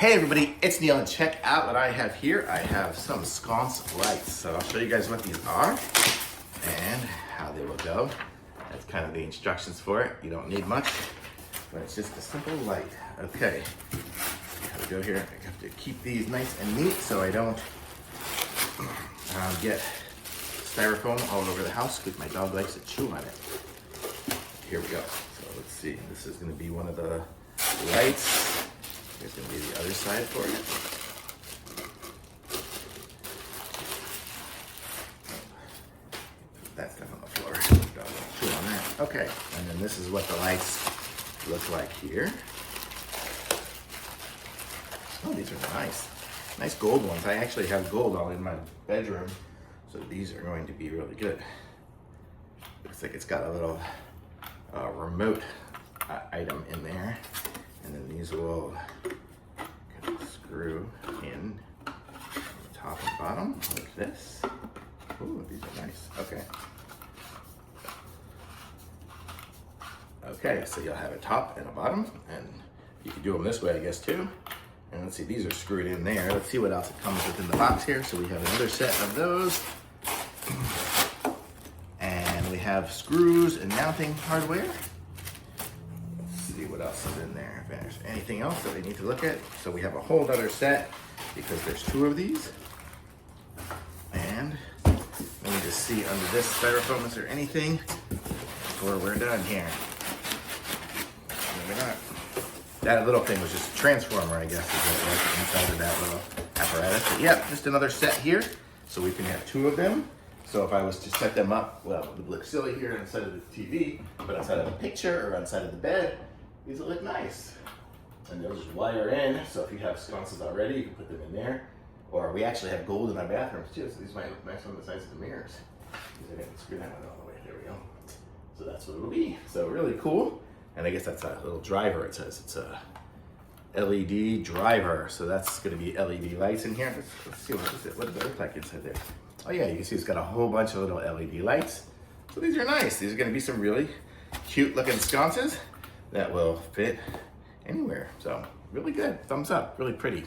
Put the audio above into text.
Hey everybody, it's Neil, and check out what I have here. I have some sconce lights. So I'll show you guys what these are and how they will go. That's kind of the instructions for it. You don't need much, but it's just a simple light. Okay, how to go here. I have to keep these nice and neat so I don't get styrofoam all over the house because my dog likes to chew on it. Here we go. So let's see, this is gonna be one of the lights. Here's gonna be the other side for it. Put that stuff on the floor. Dog won't chew on that. Okay, and then this is what the lights look like here. Oh, these are nice. Nice gold ones. I actually have gold all in my bedroom, so these are going to be really good. Looks like it's got a little remote item in there. And then these will kind of screw in on the top and bottom like this. Ooh, these are nice. Okay. Okay, so you'll have a top and a bottom, and you can do them this way, I guess, too. And let's see, these are screwed in there. Let's see what else it comes with in the box here. So we have another set of those. And we have screws and mounting hardware. See what else is in there, if there's anything else that we need to look at. So we have a whole other set because there's two of these. And let me just see under this styrofoam, is there anything before we're done here? Maybe not. That little thing was just a transformer, I guess, is what it was inside of that little apparatus. But yeah, just another set here. So we can have two of them. So if I was to set them up, well, it would look silly here inside of the TV, but inside of a picture or inside of the bed, these will look nice. And they'll just wire in, so if you have sconces already, you can put them in there. Or we actually have gold in our bathrooms too, so these might look nice on the sides of the mirrors. Because I didn't screw that one all the way, there we go. So that's what it'll be. So really cool. And I guess that's a little driver, it says. It's a LED driver. So that's gonna be LED lights in here. Let's see, what does it look like inside there? Oh yeah, you can see it's got a whole bunch of little LED lights. So these are nice. These are gonna be some really cute looking sconces that will fit anywhere. So really good, thumbs up, really pretty.